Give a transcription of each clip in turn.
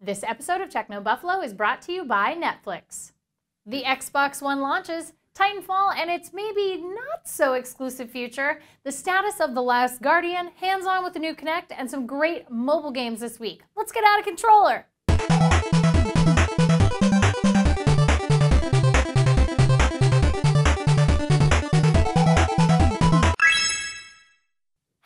This episode of Techno Buffalo is brought to you by Netflix. The Xbox One launches, Titanfall and its maybe not so exclusive future, the status of The Last Guardian, hands-on with the new Kinect, and some great mobile games this week. Let's get out of controller!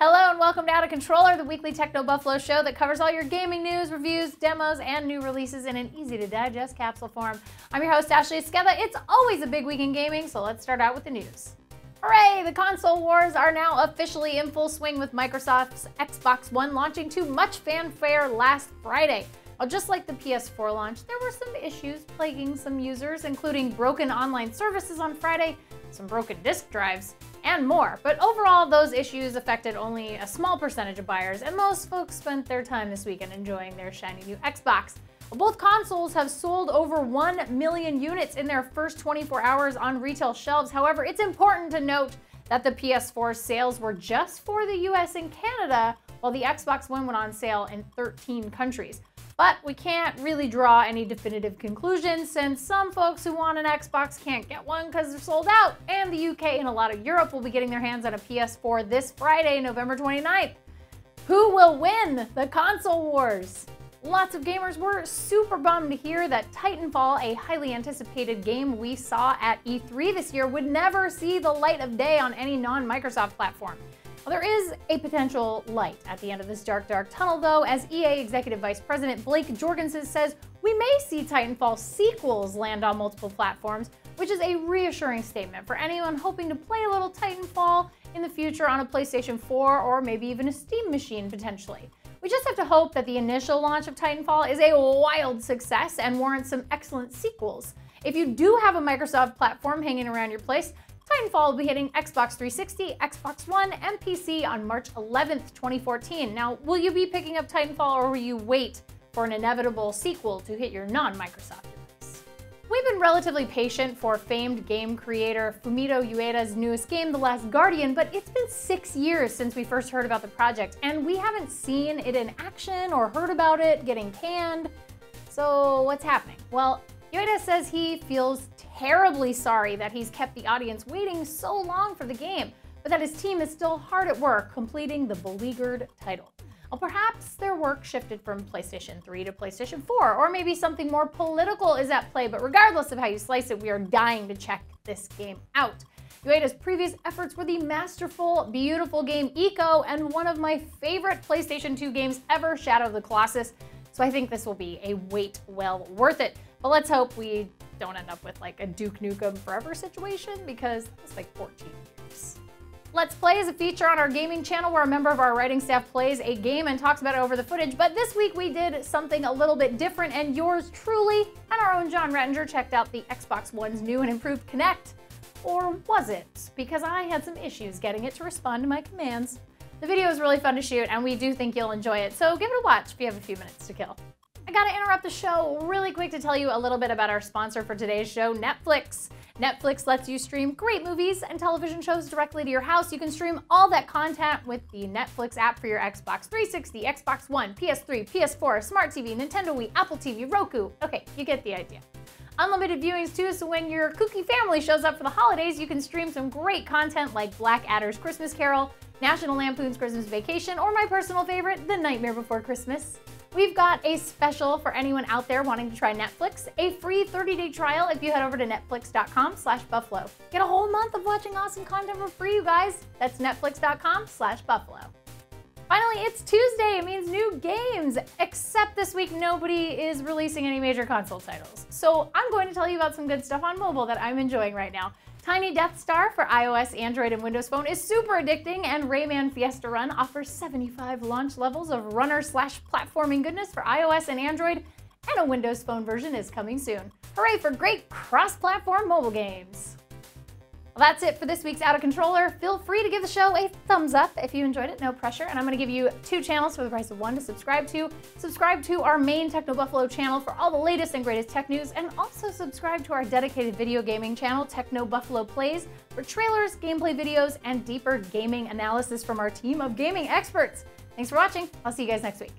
Hello and welcome to Out of Controller, the weekly Techno Buffalo show that covers all your gaming news, reviews, demos, and new releases in an easy-to-digest capsule form. I'm your host, Ashley Esqueda. It's always a big week in gaming, so let's start out with the news. Hooray! The console wars are now officially in full swing with Microsoft's Xbox One launching to much fanfare last Friday. Well, just like the PS4 launch, there were some issues plaguing some users, including broken online services on Friday, some broken disk drives, and more. But overall, those issues affected only a small percentage of buyers, and most folks spent their time this weekend enjoying their shiny new Xbox. Both consoles have sold over 1 million units in their first 24 hours on retail shelves. However, it's important to note that the PS4 sales were just for the US and Canada, while the Xbox One went on sale in 13 countries. But we can't really draw any definitive conclusions since some folks who want an Xbox can't get one because they're sold out, and the UK and a lot of Europe will be getting their hands on a PS4 this Friday, November 29th. Who will win the console wars? Lots of gamers were super bummed to hear that Titanfall, a highly anticipated game we saw at E3 this year, would never see the light of day on any non-Microsoft platform. Well, there is a potential light at the end of this dark, dark tunnel, though, as EA Executive Vice President Blake Jorgensen says we may see Titanfall Sequels land on multiple platforms, which is a reassuring statement for anyone hoping to play a little Titanfall in the future on a PlayStation 4 or maybe even a Steam machine, potentially. We just have to hope that the initial launch of Titanfall is a wild success and warrants some excellent sequels. If you do have a Microsoft platform hanging around your place, Titanfall will be hitting Xbox 360, Xbox One, and PC on March 11th, 2014. Now, will you be picking up Titanfall or will you wait for an inevitable sequel to hit your non-Microsoft device? We've been relatively patient for famed game creator Fumito Ueda's newest game, The Last Guardian, but it's been 6 years since we first heard about the project, and we haven't seen it in action or heard about it getting canned. So what's happening? Well, Ueda says he feels terribly sorry that he's kept the audience waiting so long for the game, but that his team is still hard at work completing the beleaguered title. Well, perhaps their work shifted from PlayStation 3 to PlayStation 4, or maybe something more political is at play, but regardless of how you slice it, we are dying to check this game out. Ueda's previous efforts were the masterful, beautiful game Ico, and one of my favorite PlayStation 2 games ever, Shadow of the Colossus, so I think this will be a wait well worth it. But let's hope we don't end up with like a Duke Nukem Forever situation, because that's like 14 years. Let's Play is a feature on our gaming channel where a member of our writing staff plays a game and talks about it over the footage, but this week we did something a little bit different, and yours truly and our own John Rettinger checked out the Xbox One's new and improved Kinect. Or was it? Because I had some issues getting it to respond to my commands. The video is really fun to shoot, and we do think you'll enjoy it, so give it a watch if you have a few minutes to kill. I gotta interrupt the show really quick to tell you a little bit about our sponsor for today's show, Netflix. Netflix lets you stream great movies and television shows directly to your house. You can stream all that content with the Netflix app for your Xbox 360, Xbox One, PS3, PS4, Smart TV, Nintendo Wii, Apple TV, Roku. Okay, you get the idea. Unlimited viewings too, so when your kooky family shows up for the holidays, you can stream some great content like Blackadder's Christmas Carol, National Lampoon's Christmas Vacation, or my personal favorite, The Nightmare Before Christmas. We've got a special for anyone out there wanting to try Netflix, a free 30-day trial if you head over to netflix.com/buffalo. Get a whole month of watching awesome content for free, you guys. That's netflix.com/buffalo. Finally, it's Tuesday. It means new games, except this week nobody is releasing any major console titles. So I'm going to tell you about some good stuff on mobile that I'm enjoying right now. Tiny Death Star for iOS, Android, and Windows Phone is super addicting, and Rayman Fiesta Run offers 75 launch levels of runner/platforming goodness for iOS and Android, and a Windows Phone version is coming soon. Hooray for great cross-platform mobile games! Well, that's it for this week's Out of Controller. Feel free to give the show a thumbs up if you enjoyed it, no pressure. And I'm going to give you 2 channels for the price of 1 to subscribe to. Subscribe to our main Techno Buffalo channel for all the latest and greatest tech news, and also subscribe to our dedicated video gaming channel, Techno Buffalo Plays, for trailers, gameplay videos, and deeper gaming analysis from our team of gaming experts. Thanks for watching. I'll see you guys next week.